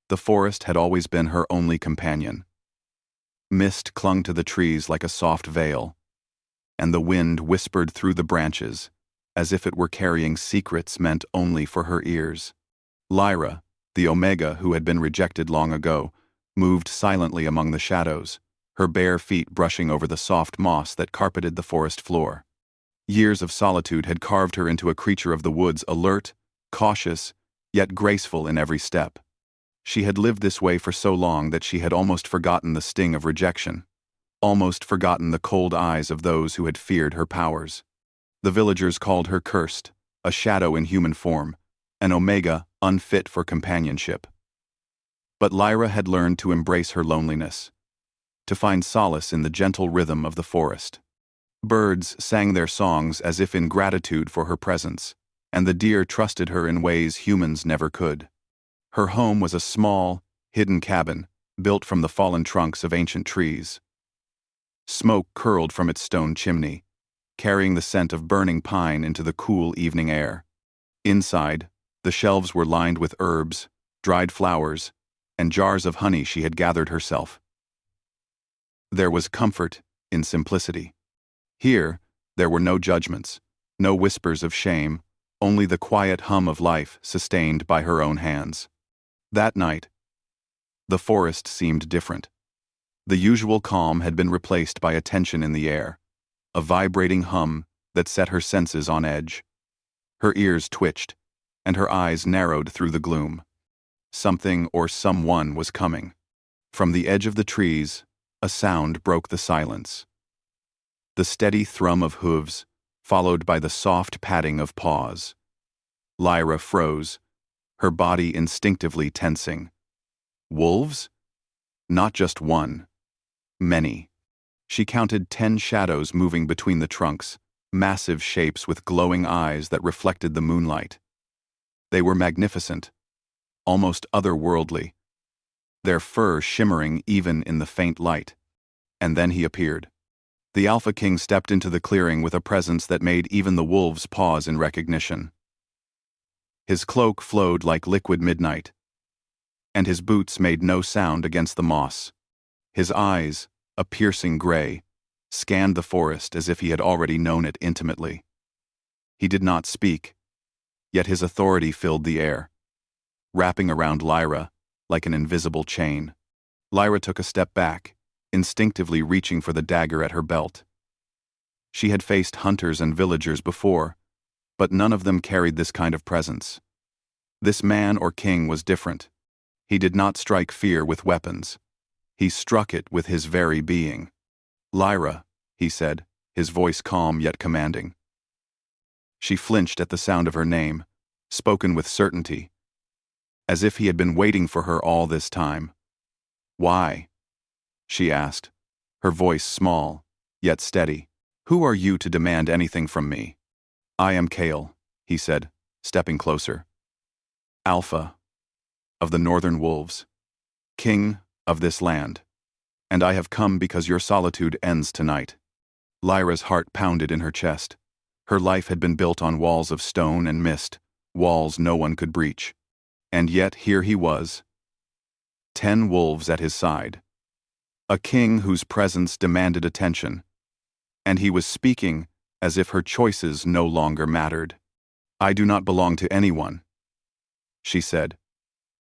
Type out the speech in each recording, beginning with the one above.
The forest had always been her only companion. Mist clung to the trees like a soft veil, and the wind whispered through the branches, as if it were carrying secrets meant only for her ears. Lyra, the Omega who had been rejected long ago, moved silently among the shadows, her bare feet brushing over the soft moss that carpeted the forest floor. Years of solitude had carved her into a creature of the woods, alert, cautious, yet graceful in every step. She had lived this way for so long that she had almost forgotten the sting of rejection, almost forgotten the cold eyes of those who had feared her powers. The villagers called her cursed, a shadow in human form, an Omega unfit for companionship. But Lyra had learned to embrace her loneliness, to find solace in the gentle rhythm of the forest. Birds sang their songs as if in gratitude for her presence, and the deer trusted her in ways humans never could. Her home was a small, hidden cabin built from the fallen trunks of ancient trees. Smoke curled from its stone chimney, carrying the scent of burning pine into the cool evening air. Inside, the shelves were lined with herbs, dried flowers, and jars of honey she had gathered herself. There was comfort in simplicity. Here, there were no judgments, no whispers of shame, only the quiet hum of life sustained by her own hands. That night, the forest seemed different. The usual calm had been replaced by a tension in the air, a vibrating hum that set her senses on edge. Her ears twitched, and her eyes narrowed through the gloom. Something or someone was coming. From the edge of the trees, a sound broke the silence. The steady thrum of hooves, followed by the soft padding of paws. Lyra froze, her body instinctively tensing. Wolves? Not just one. Many. She counted 10 shadows moving between the trunks, massive shapes with glowing eyes that reflected the moonlight. They were magnificent, almost otherworldly, their fur shimmering even in the faint light. And then he appeared. The Alpha King stepped into the clearing with a presence that made even the wolves pause in recognition. His cloak flowed like liquid midnight, and his boots made no sound against the moss. His eyes, a piercing gray, scanned the forest as if he had already known it intimately. He did not speak, yet his authority filled the air, wrapping around Lyra like an invisible chain. Lyra took a step back, instinctively reaching for the dagger at her belt. She had faced hunters and villagers before, but none of them carried this kind of presence. This man or king was different. He did not strike fear with weapons. He struck it with his very being. "Lyra," he said, his voice calm yet commanding. She flinched at the sound of her name, spoken with certainty, as if he had been waiting for her all this time. "Why?" she asked, her voice small, yet steady. "Who are you to demand anything from me?" "I am Kale," he said, stepping closer. "Alpha, of the northern wolves, king of this land, and I have come because your solitude ends tonight." Lyra's heart pounded in her chest. Her life had been built on walls of stone and mist, walls no one could breach. And yet here he was, 10 wolves at his side, a king whose presence demanded attention, and he was speaking as if her choices no longer mattered. "I do not belong to anyone," she said,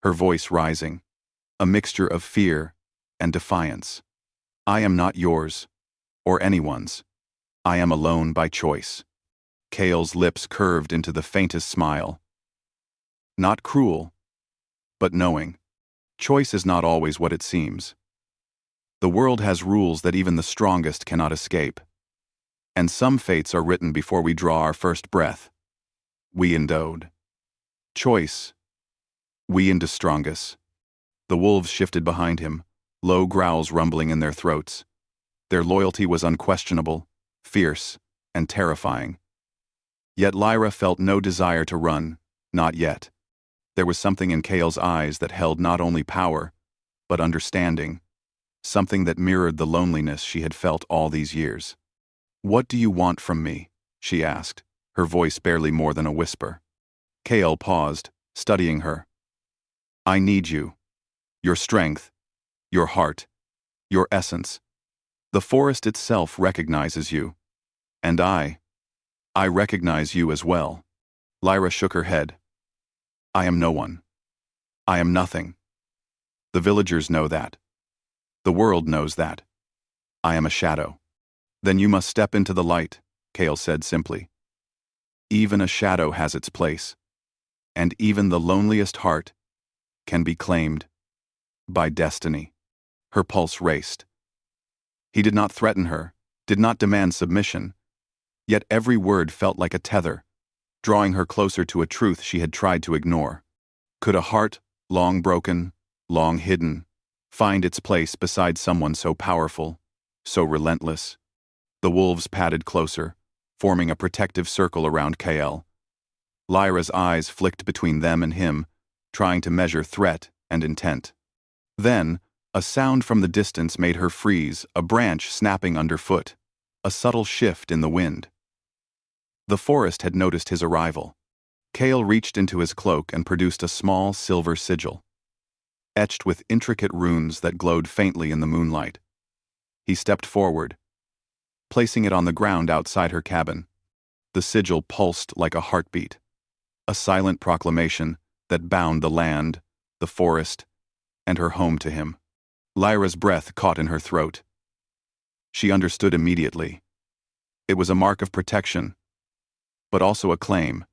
her voice rising, a mixture of fear and defiance. "I am not yours, or anyone's. I am alone by choice." Kale's lips curved into the faintest smile. Not cruel, but knowing. Choice is not always what it seems. The world has rules that even the strongest cannot escape. And some fates are written before we draw our first breath. We endowed. Choice. We Industrongus. The wolves shifted behind him, low growls rumbling in their throats. Their loyalty was unquestionable, fierce, and terrifying. Yet Lyra felt no desire to run, not yet. There was something in Kale's eyes that held not only power, but understanding, something that mirrored the loneliness she had felt all these years. "What do you want from me?" she asked, her voice barely more than a whisper. Kale paused, studying her. "I need you," your strength, your heart, your essence. The forest itself recognizes you. And I recognize you as well. Lyra shook her head. I am no one. I am nothing. The villagers know that. The world knows that. I am a shadow. Then you must step into the light, Kale said simply. Even a shadow has its place. And even the loneliest heart can be claimed by destiny. Her pulse raced. He did not threaten her, did not demand submission, yet every word felt like a tether, drawing her closer to a truth she had tried to ignore. Could a heart, long broken, long hidden, find its place beside someone so powerful, so relentless? The wolves padded closer, forming a protective circle around Kael. Lyra's eyes flicked between them and him, trying to measure threat and intent. Then, a sound from the distance made her freeze, a branch snapping underfoot, a subtle shift in the wind. The forest had noticed his arrival. Kale reached into his cloak and produced a small silver sigil, etched with intricate runes that glowed faintly in the moonlight. He stepped forward, placing it on the ground outside her cabin. The sigil pulsed like a heartbeat, a silent proclamation that bound the land, the forest, and her home to him. Lyra's breath caught in her throat. She understood immediately. It was a mark of protection, but also a claim.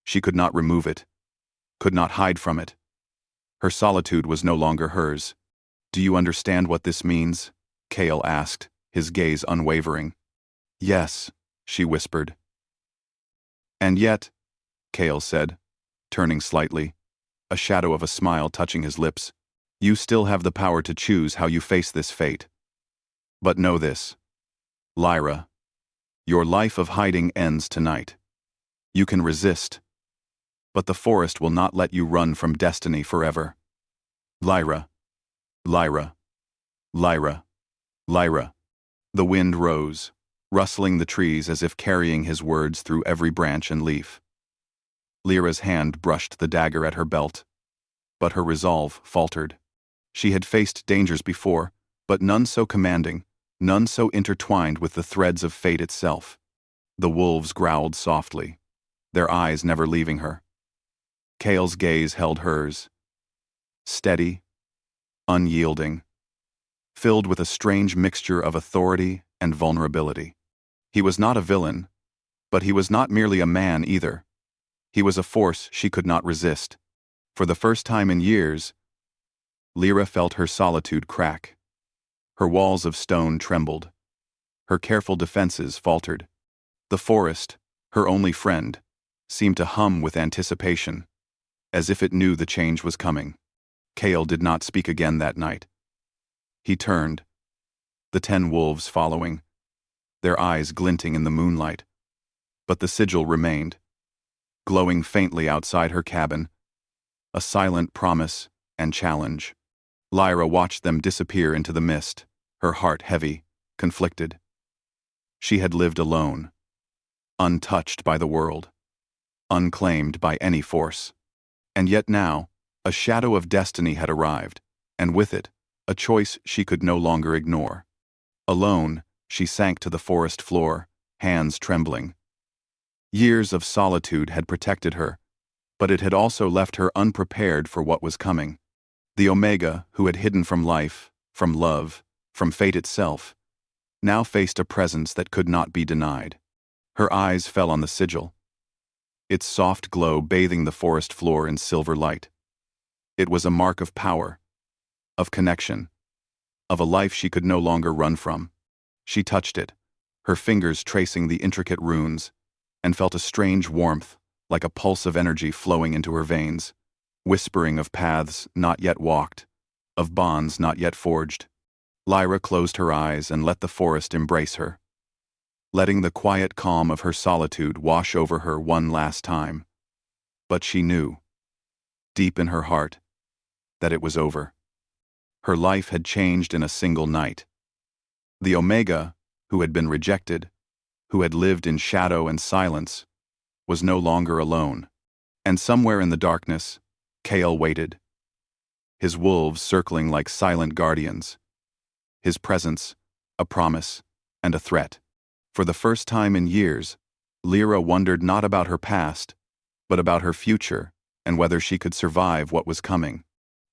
She could not remove it, could not hide from it. Her solitude was no longer hers. Do you understand what this means? Kale asked, his gaze unwavering. Yes, she whispered. And yet, Kale said, turning slightly, a shadow of a smile touching his lips, you still have the power to choose how you face this fate. But know this, Lyra, your life of hiding ends tonight. You can resist, but the forest will not let you run from destiny forever. Lyra, Lyra, Lyra, Lyra. The wind rose, rustling the trees as if carrying his words through every branch and leaf. Lyra's hand brushed the dagger at her belt, but her resolve faltered. She had faced dangers before, but none so commanding, none so intertwined with the threads of fate itself. The wolves growled softly, their eyes never leaving her. Kale's gaze held hers, steady, unyielding, filled with a strange mixture of authority and vulnerability. He was not a villain, but he was not merely a man either. He was a force she could not resist. For the first time in years, Lyra felt her solitude crack. Her walls of stone trembled. Her careful defenses faltered. The forest, her only friend, seemed to hum with anticipation, as if it knew the change was coming. Kale did not speak again that night. He turned, the 10 wolves following, their eyes glinting in the moonlight. But the sigil remained, glowing faintly outside her cabin, a silent promise and challenge. Lyra watched them disappear into the mist, her heart heavy, conflicted. She had lived alone, untouched by the world, unclaimed by any force. And yet now, a shadow of destiny had arrived, and with it, a choice she could no longer ignore. Alone, she sank to the forest floor, hands trembling. Years of solitude had protected her, but it had also left her unprepared for what was coming. The Omega, who had hidden from life, from love, from fate itself, now faced a presence that could not be denied. Her eyes fell on the sigil, its soft glow bathing the forest floor in silver light. It was a mark of power, of connection, of a life she could no longer run from. She touched it, her fingers tracing the intricate runes, and felt a strange warmth, like a pulse of energy flowing into her veins, whispering of paths not yet walked, of bonds not yet forged. Lyra closed her eyes and let the forest embrace her, letting the quiet calm of her solitude wash over her one last time. But she knew, deep in her heart, that it was over. Her life had changed in a single night. The Omega, who had been rejected, who had lived in shadow and silence, was no longer alone. And somewhere in the darkness, Kale waited. his wolves circling like silent guardians. His presence, a promise, and a threat. For the first time in years, Lyra wondered not about her past, but about her future and whether she could survive what was coming.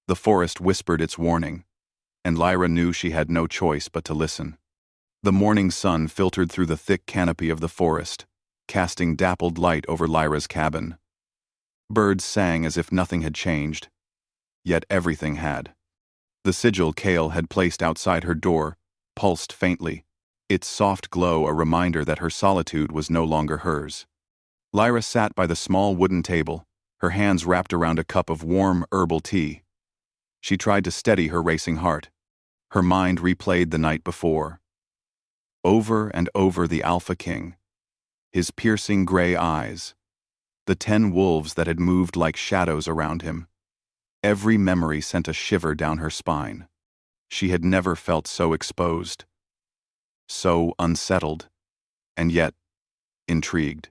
The forest whispered its warning, and Lyra knew she had no choice but to listen. The morning sun filtered through the thick canopy of the forest, casting dappled light over Lyra's cabin. Birds sang as if nothing had changed, yet everything had. The sigil Kale had placed outside her door pulsed faintly, its soft glow a reminder that her solitude was no longer hers. Lyra sat by the small wooden table, her hands wrapped around a cup of warm herbal tea. She tried to steady her racing heart. Her mind replayed the night before. Over and over the Alpha King, his piercing gray eyes, the 10 wolves that had moved like shadows around him. Every memory sent a shiver down her spine. She had never felt so exposed, so unsettled, and yet intrigued.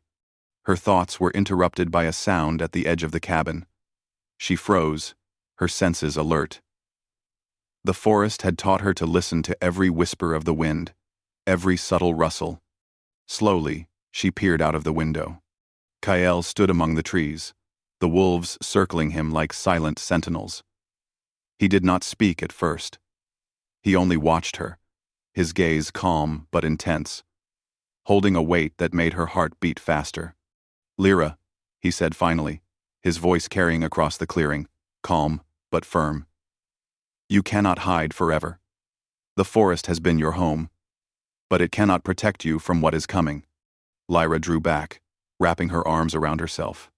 Her thoughts were interrupted by a sound at the edge of the cabin. She froze, her senses alert. The forest had taught her to listen to every whisper of the wind, every subtle rustle. Slowly, she peered out of the window. Kael stood among the trees, the wolves circling him like silent sentinels. He did not speak at first. He only watched her, his gaze calm but intense, holding a weight that made her heart beat faster. "Lyra," he said finally, his voice carrying across the clearing, calm but firm. "You cannot hide forever. The forest has been your home, but it cannot protect you from what is coming." Lyra drew back, wrapping her arms around herself.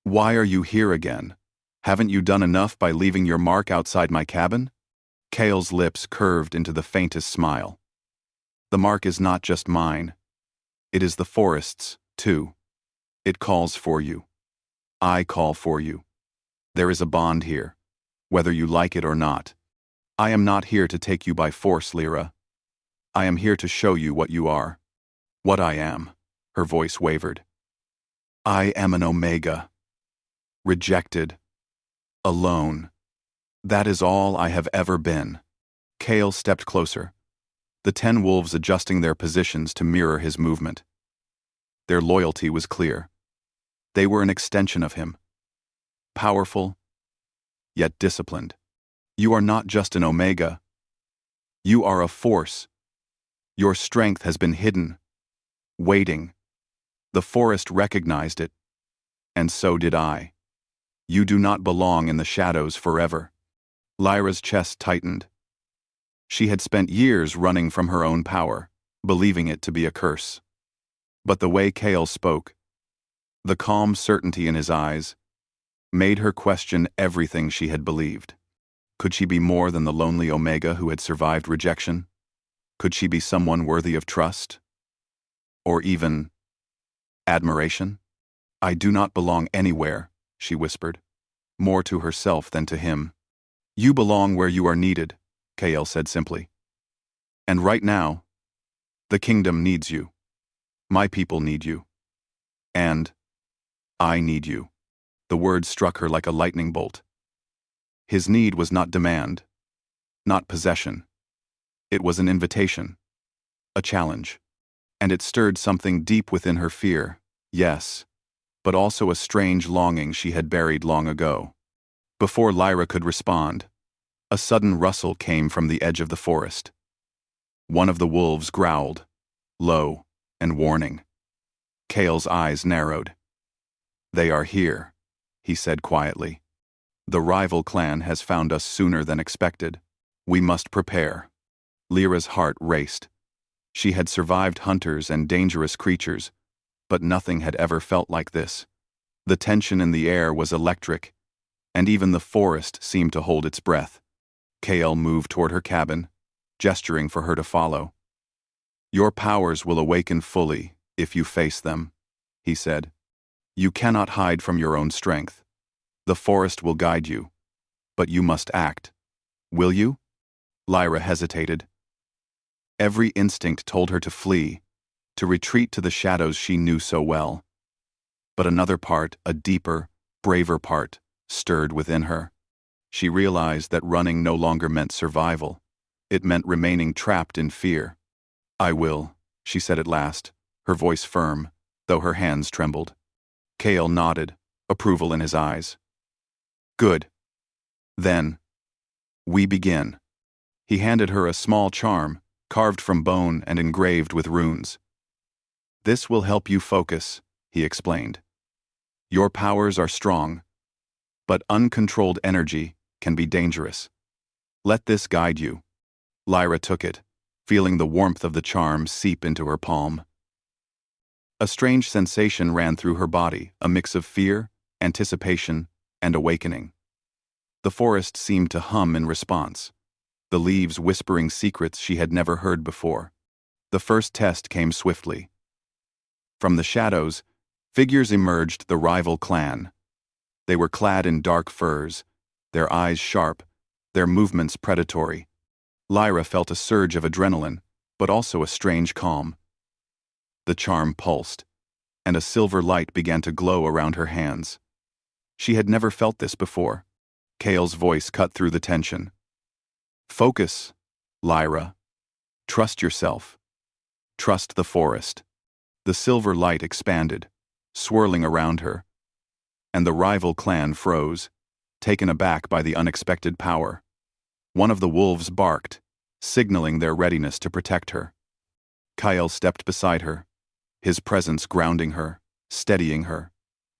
"Why are you here again? Haven't you done enough by leaving your mark outside my cabin?" Kale's lips curved into the faintest smile. "The mark is not just mine. It is the forest's, too. It calls for you. I call for you. There is a bond here, whether you like it or not. I am not here to take you by force, Lyra. I am here to show you what you are. What I am." Her voice wavered. "I am an Omega. Rejected. Alone. That is all I have ever been." Kale stepped closer, the 10 wolves adjusting their positions to mirror his movement. Their loyalty was clear. They were an extension of him. Powerful, yet disciplined. "You are not just an Omega. You are a force. Your strength has been hidden, waiting. The forest recognized it, and so did I. You do not belong in the shadows forever." Lyra's chest tightened. She had spent years running from her own power, believing it to be a curse. But the way Kale spoke, the calm certainty in his eyes, made her question everything she had believed. Could she be more than the lonely Omega who had survived rejection? Could she be someone worthy of trust? Or even admiration? "I do not belong anywhere," she whispered, more to herself than to him. "You belong where you are needed," Kale said simply. "And right now, the kingdom needs you. My people need you. And I need you." The word struck her like a lightning bolt. His need was not demand, not possession. It was an invitation, a challenge. And it stirred something deep within her: fear, yes, but also a strange longing she had buried long ago. Before Lyra could respond, a sudden rustle came from the edge of the forest. One of the wolves growled, low and warning. Kale's eyes narrowed. "They are here," he said quietly. "The rival clan has found us sooner than expected. We must prepare." Lyra's heart raced. She had survived hunters and dangerous creatures, but nothing had ever felt like this. The tension in the air was electric, and even the forest seemed to hold its breath. Kale moved toward her cabin, gesturing for her to follow. "Your powers will awaken fully if you face them," he said. "You cannot hide from your own strength. The forest will guide you, but you must act. Will you?" Lyra hesitated. Every instinct told her to flee, to retreat to the shadows she knew so well. But another part, a deeper, braver part, stirred within her. She realized that running no longer meant survival. It meant remaining trapped in fear. "I will," she said at last, her voice firm, though her hands trembled. Kale nodded, approval in his eyes. "Good. Then, we begin." He handed her a small charm, carved from bone and engraved with runes. "This will help you focus," he explained. "Your powers are strong, but uncontrolled energy can be dangerous. Let this guide you." Lyra took it, feeling the warmth of the charm seep into her palm. A strange sensation ran through her body, a mix of fear, anticipation, and awakening. The forest seemed to hum in response, the leaves whispering secrets she had never heard before. The first test came swiftly. From the shadows, figures emerged, the rival clan. They were clad in dark furs, their eyes sharp, their movements predatory. Lyra felt a surge of adrenaline, but also a strange calm. The charm pulsed, and a silver light began to glow around her hands. She had never felt this before. Kale's voice cut through the tension. "Focus, Lyra. Trust yourself. Trust the forest." The silver light expanded, swirling around her, and the rival clan froze, taken aback by the unexpected power. One of the wolves barked, signaling their readiness to protect her. Kyle stepped beside her, his presence grounding her, steadying her,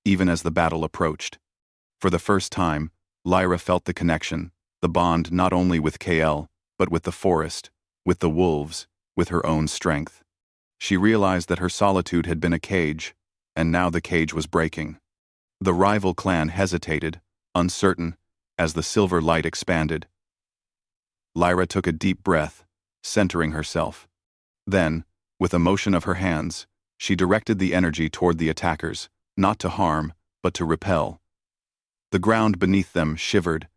even as the battle approached. For the first time, Lyra felt the connection, the bond not only with Kale, but with the forest, with the wolves, with her own strength. She realized that her solitude had been a cage, and now the cage was breaking. The rival clan hesitated, uncertain, as the silver light expanded. Lyra took a deep breath, centering herself. Then, with a motion of her hands, she directed the energy toward the attackers, not to harm, but to repel. The ground beneath them shivered,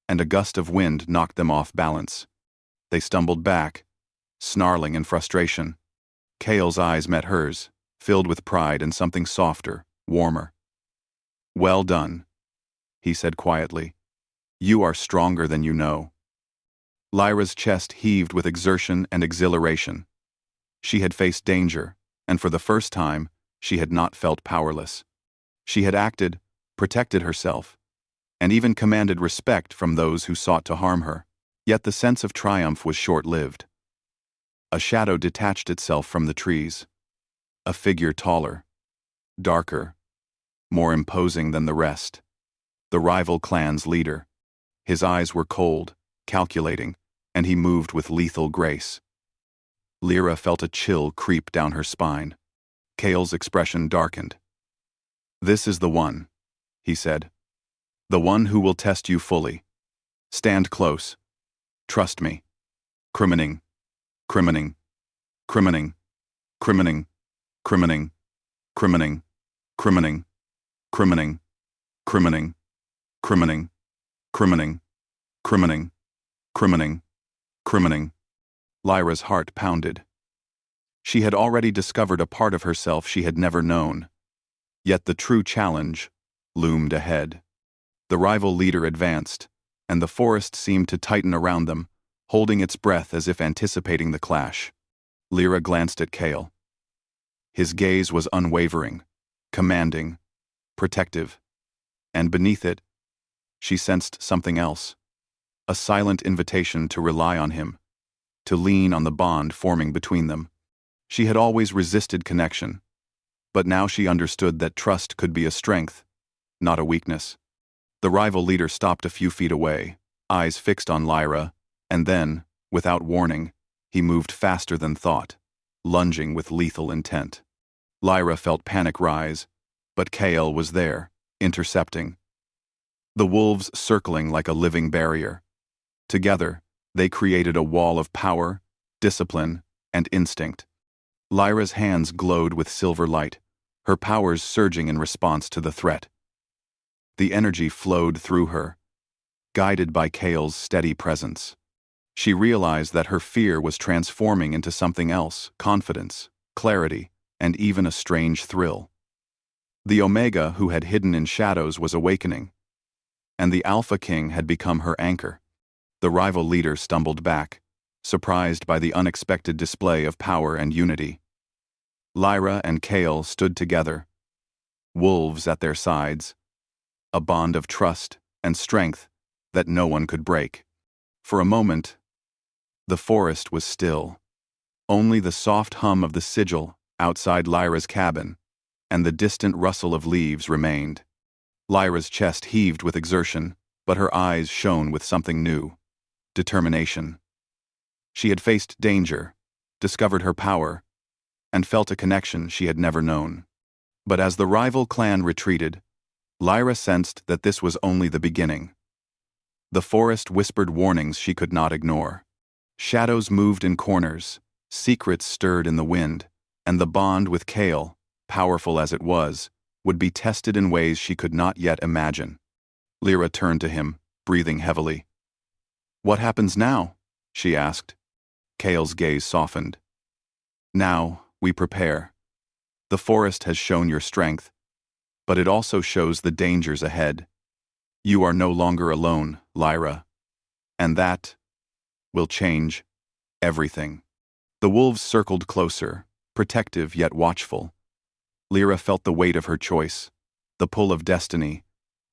and a gust of wind knocked them off balance. They stumbled back, snarling in frustration. Kale's eyes met hers, filled with pride and something softer, warmer. "Well done," he said quietly. "You are stronger than you know." Lyra's chest heaved with exertion and exhilaration. She had faced danger, and for the first time, she had not felt powerless. She had acted, protected herself, and even commanded respect from those who sought to harm her. Yet the sense of triumph was short-lived. A shadow detached itself from the trees. A figure taller, darker, more imposing than the rest. The rival clan's leader. His eyes were cold, calculating, and he moved with lethal grace. Lyra felt a chill creep down her spine. Kale's expression darkened. "This is the one," he said. "The one who will test you fully. Stand close. Trust me. Crimening. Crimening. Crimening. Crimening. Crimening. Crimening. Crimening. Crimening. Crimening. Crimening. Crimening. Crimening. Crimening. Crimening. Lyra's heart pounded. She had already discovered a part of herself she had never known. Yet the true challenge loomed ahead. The rival leader advanced, and the forest seemed to tighten around them, holding its breath as if anticipating the clash. Lyra glanced at Kale. His gaze was unwavering, commanding, protective, and beneath it, she sensed something else. A silent invitation to rely on him, to lean on the bond forming between them. She had always resisted connection, but now she understood that trust could be a strength, not a weakness. The rival leader stopped a few feet away, eyes fixed on Lyra, and then, without warning, he moved faster than thought, lunging with lethal intent. Lyra felt panic rise, but Kale was there, intercepting. The wolves circling like a living barrier. Together, they created a wall of power, discipline, and instinct. Lyra's hands glowed with silver light, her powers surging in response to the threat. The energy flowed through her, guided by Kale's steady presence. She realized that her fear was transforming into something else, confidence, clarity, and even a strange thrill. The Omega who had hidden in shadows was awakening. and the Alpha King had become her anchor. The rival leader stumbled back, surprised by the unexpected display of power and unity. Lyra and Kale stood together, wolves at their sides, a bond of trust and strength that no one could break. For a moment, the forest was still. Only the soft hum of the sigil outside Lyra's cabin and the distant rustle of leaves remained. Lyra's chest heaved with exertion, but her eyes shone with something new: determination. She had faced danger, discovered her power, and felt a connection she had never known. But as the rival clan retreated, Lyra sensed that this was only the beginning. The forest whispered warnings she could not ignore. Shadows moved in corners, secrets stirred in the wind, and the bond with Kale, powerful as it was, would be tested in ways she could not yet imagine. Lyra turned to him, breathing heavily. "What happens now?" she asked. Kale's gaze softened. "Now, we prepare. The forest has shown your strength, but it also shows the dangers ahead. You are no longer alone, Lyra. And that will change everything." The wolves circled closer, protective yet watchful. Lyra felt the weight of her choice, the pull of destiny,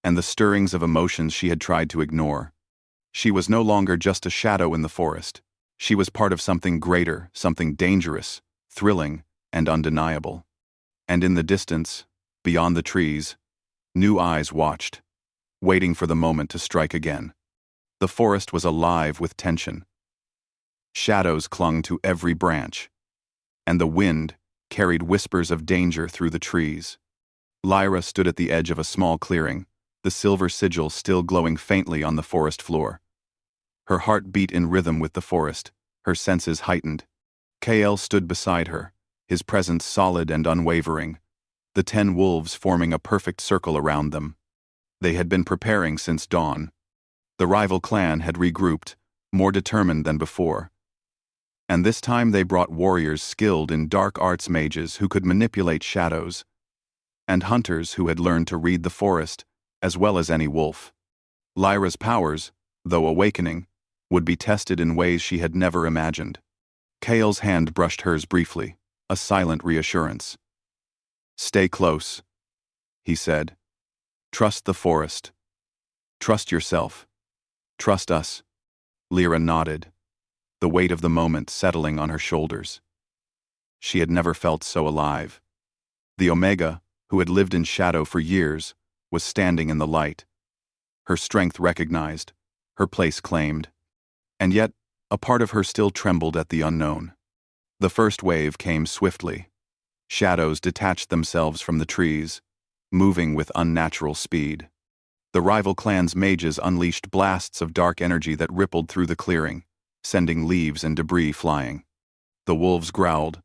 and the stirrings of emotions she had tried to ignore. She was no longer just a shadow in the forest. She was part of something greater, something dangerous, thrilling, and undeniable. And in the distance, beyond the trees, new eyes watched, waiting for the moment to strike again. The forest was alive with tension. Shadows clung to every branch, and the wind carried whispers of danger through the trees. Lyra stood at the edge of a small clearing, the silver sigil still glowing faintly on the forest floor. Her heart beat in rhythm with the forest, her senses heightened. Kale stood beside her, his presence solid and unwavering, the 10 wolves forming a perfect circle around them. They had been preparing since dawn. The rival clan had regrouped, more determined than before. And this time they brought warriors skilled in dark arts, mages who could manipulate shadows, and hunters who had learned to read the forest as well as any wolf. Lyra's powers, though awakening, would be tested in ways she had never imagined. Kale's hand brushed hers briefly, a silent reassurance. "Stay close," he said. "Trust the forest. Trust yourself. Trust us." Lyra nodded, the weight of the moment settling on her shoulders. She had never felt so alive. The Omega, who had lived in shadow for years, was standing in the light. Her strength recognized, her place claimed. And yet, a part of her still trembled at the unknown. The first wave came swiftly. Shadows detached themselves from the trees, moving with unnatural speed. The rival clan's mages unleashed blasts of dark energy that rippled through the clearing, sending leaves and debris flying. The wolves growled,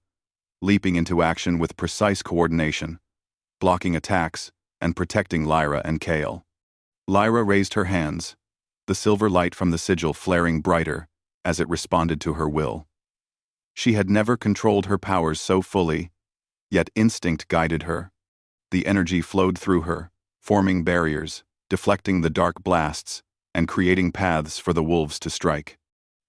leaping into action with precise coordination, blocking attacks and protecting Lyra and Kale. Lyra raised her hands, the silver light from the sigil flaring brighter as it responded to her will. She had never controlled her powers so fully, yet instinct guided her. The energy flowed through her, forming barriers, deflecting the dark blasts, and creating paths for the wolves to strike.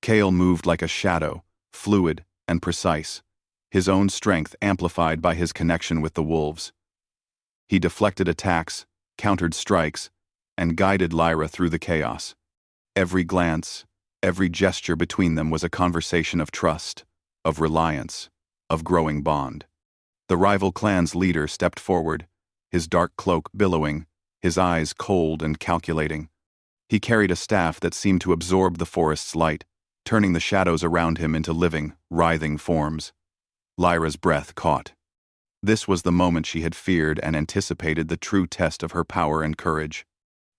Kale moved like a shadow, fluid and precise, his own strength amplified by his connection with the wolves. He deflected attacks, countered strikes, and guided Lyra through the chaos. Every glance, every gesture between them was a conversation of trust, of reliance, of growing bond. The rival clan's leader stepped forward, his dark cloak billowing, his eyes cold and calculating. He carried a staff that seemed to absorb the forest's light, turning the shadows around him into living, writhing forms. Lyra's breath caught. This was the moment she had feared and anticipated, the true test of her power and courage.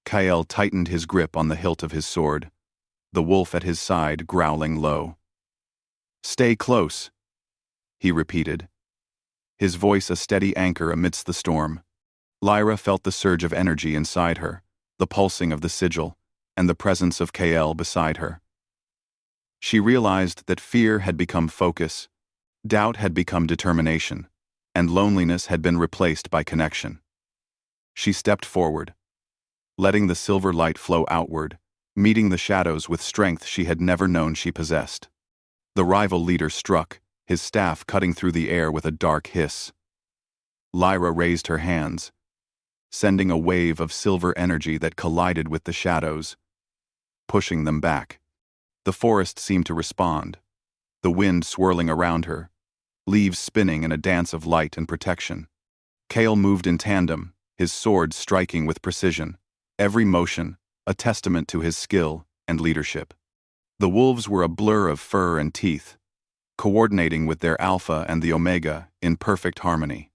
Kale tightened his grip on the hilt of his sword, the wolf at his side growling low. "Stay close," he repeated, his voice a steady anchor amidst the storm. Lyra felt the surge of energy inside her, the pulsing of the sigil, and the presence of Kale beside her. She realized that fear had become focus, doubt had become determination, and loneliness had been replaced by connection. She stepped forward, letting the silver light flow outward, meeting the shadows with strength she had never known she possessed. The rival leader struck, his staff cutting through the air with a dark hiss. Lyra raised her hands, sending a wave of silver energy that collided with the shadows, pushing them back. The forest seemed to respond, the wind swirling around her, leaves spinning in a dance of light and protection. Kale moved in tandem, his sword striking with precision, every motion a testament to his skill and leadership. The wolves were a blur of fur and teeth, coordinating with their alpha and the omega in perfect harmony.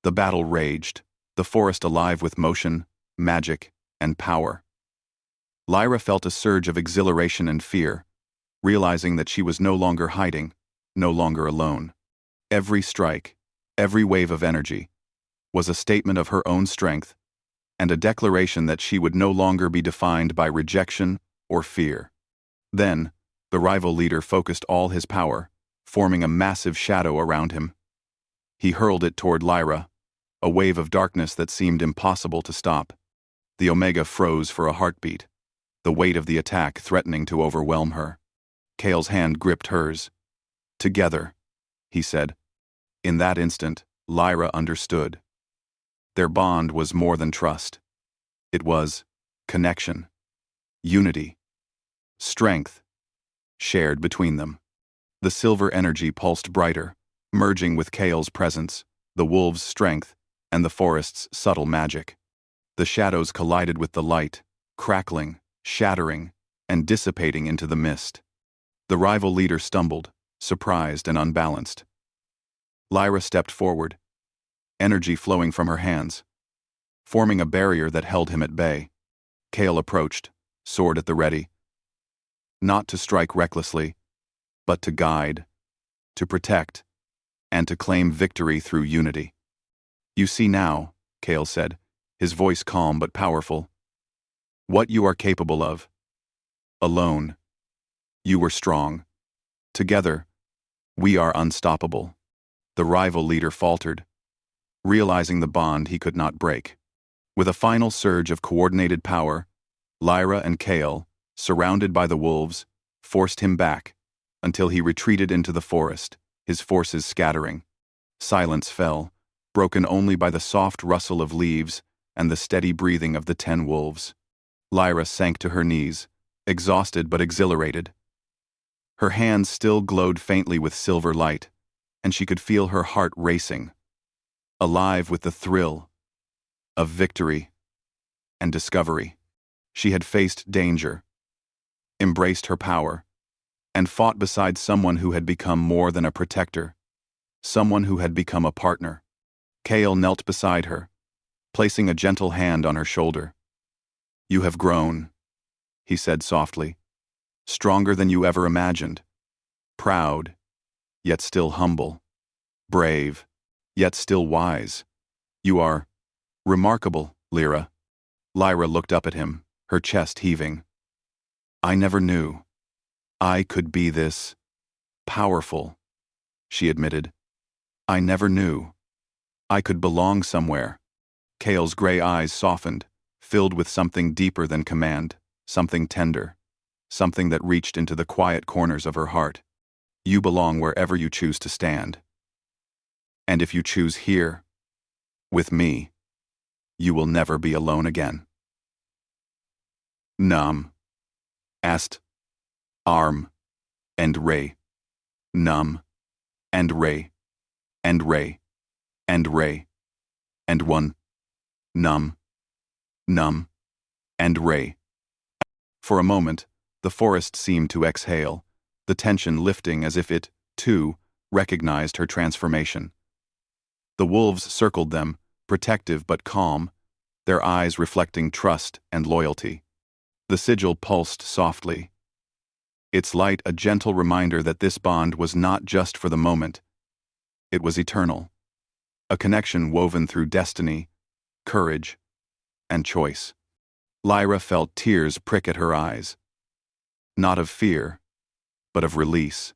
The battle raged, the forest alive with motion, magic, and power. Lyra felt a surge of exhilaration and fear, realizing that she was no longer hiding, no longer alone. Every strike, every wave of energy, was a statement of her own strength and a declaration that she would no longer be defined by rejection or fear. Then, the rival leader focused all his power, forming a massive shadow around him. He hurled it toward Lyra, a wave of darkness that seemed impossible to stop. The Omega froze for a heartbeat, the weight of the attack threatening to overwhelm her. Kale's hand gripped hers. "Together," he said. In that instant, Lyra understood. Their bond was more than trust. It was connection, unity, strength, shared between them. The silver energy pulsed brighter, merging with Kale's presence, the wolves' strength, and the forest's subtle magic. The shadows collided with the light, crackling, shattering, and dissipating into the mist. The rival leader stumbled, surprised and unbalanced. Lyra stepped forward, energy flowing from her hands, forming a barrier that held him at bay. Kale approached, sword at the ready. Not to strike recklessly, but to guide, to protect, and to claim victory through unity. "You see now," Kale said, his voice calm but powerful, "what you are capable of. Alone, you were strong. Together, we are unstoppable." The rival leader faltered, realizing the bond he could not break. With a final surge of coordinated power, Lyra and Kale, surrounded by the wolves, forced him back, until he retreated into the forest, his forces scattering. Silence fell, broken only by the soft rustle of leaves and the steady breathing of the 10 wolves. Lyra sank to her knees, exhausted but exhilarated. Her hands still glowed faintly with silver light, and she could feel her heart racing, alive with the thrill of victory and discovery. She had faced danger, embraced her power, and fought beside someone who had become more than a protector, someone who had become a partner. Kale knelt beside her, placing a gentle hand on her shoulder. "You have grown," he said softly, "stronger than you ever imagined, proud, yet still humble, brave, yet still wise. You are remarkable, Lyra." Lyra looked up at him, her chest heaving. "I never knew I could be this powerful," she admitted. "I never knew I could belong somewhere." Kale's gray eyes softened, filled with something deeper than command, something tender, something that reached into the quiet corners of her heart. "You belong wherever you choose to stand. And if you choose here, with me, you will never be alone again." Numb. Ast. Arm. And Ray. Numb. And Ray. And Ray. And Ray. And one. Numb. Numb. And Ray. For a moment, the forest seemed to exhale, the tension lifting as if it, too, recognized her transformation. The wolves circled them, protective but calm, their eyes reflecting trust and loyalty. The sigil pulsed softly, its light a gentle reminder that this bond was not just for the moment. It was eternal, a connection woven through destiny, courage, and choice. Lyra felt tears prick at her eyes, not of fear, but of release.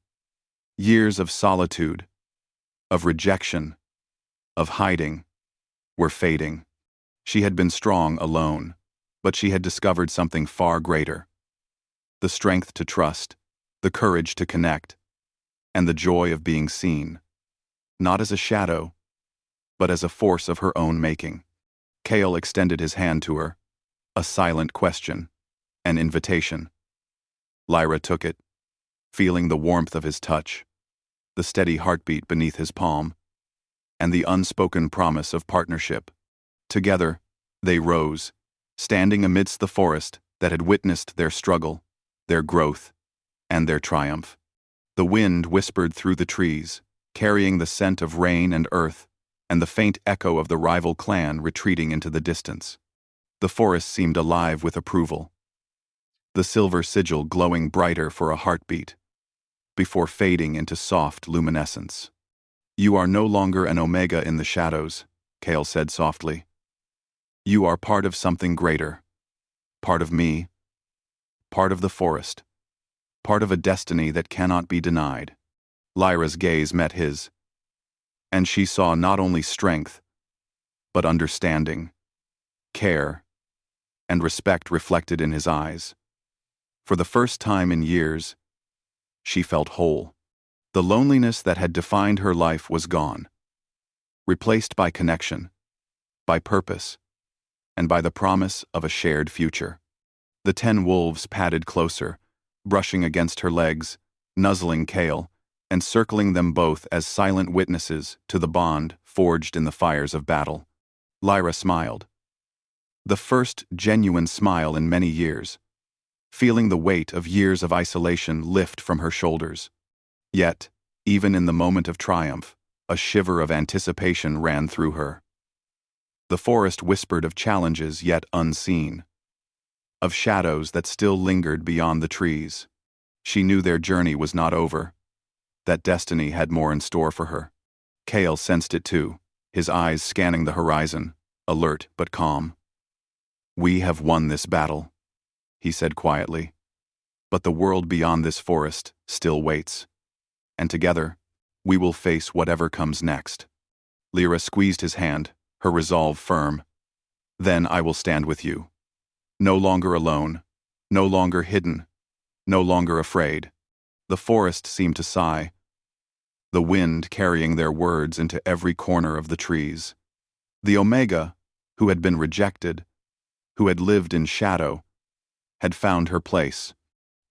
Years of solitude, of rejection, of hiding, were fading. She had been strong alone, But she had discovered something far greater: the strength to trust, the courage to connect, and the joy of being seen, not as a shadow, but as a force of her own making. Cale extended his hand to her, a silent question, an invitation. Lyra took it, feeling the warmth of his touch, the steady heartbeat beneath his palm, and the unspoken promise of partnership. Together, they rose, standing amidst the forest that had witnessed their struggle, their growth, and their triumph. The wind whispered through the trees, carrying the scent of rain and earth, and the faint echo of the rival clan retreating into the distance. The forest seemed alive with approval, the silver sigil glowing brighter for a heartbeat, before fading into soft luminescence. "You are no longer an omega in the shadows," Cale said softly. "You are part of something greater. Part of me. Part of the forest. Part of a destiny that cannot be denied." Lyra's gaze met his, and she saw not only strength, but understanding, care, and respect reflected in his eyes. For the first time in years, she felt whole. The loneliness that had defined her life was gone, replaced by connection, by purpose, and by the promise of a shared future. The 10 wolves padded closer, brushing against her legs, nuzzling Cale, and circling them both as silent witnesses to the bond forged in the fires of battle. Lyra smiled, the first genuine smile in many years, feeling the weight of years of isolation lift from her shoulders. Yet, even in the moment of triumph, a shiver of anticipation ran through her. The forest whispered of challenges yet unseen, of shadows that still lingered beyond the trees. She knew their journey was not over, that destiny had more in store for her. Cale sensed it too, his eyes scanning the horizon, alert but calm. "We have won this battle," he said quietly. "But the world beyond this forest still waits. And together, we will face whatever comes next." Lyra squeezed his hand, her resolve firm. "Then I will stand with you. No longer alone, no longer hidden, no longer afraid." The forest seemed to sigh, the wind carrying their words into every corner of the trees. The Omega, who had been rejected, who had lived in shadow, had found her place.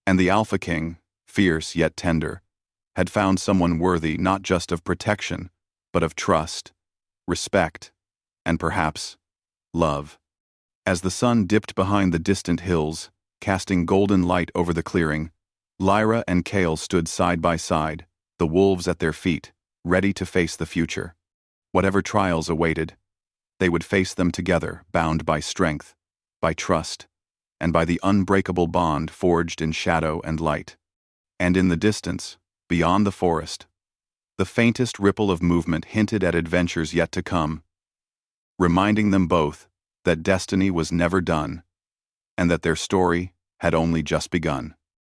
And the Alpha King, fierce yet tender, had found someone worthy not just of protection, but of trust, respect, and perhaps love. As the sun dipped behind the distant hills, casting golden light over the clearing, Lyra and Cale stood side by side, the wolves at their feet, ready to face the future. Whatever trials awaited, they would face them together, bound by strength, by trust, and by the unbreakable bond forged in shadow and light. And in the distance, beyond the forest, the faintest ripple of movement hinted at adventures yet to come, reminding them both that destiny was never done, and that their story had only just begun.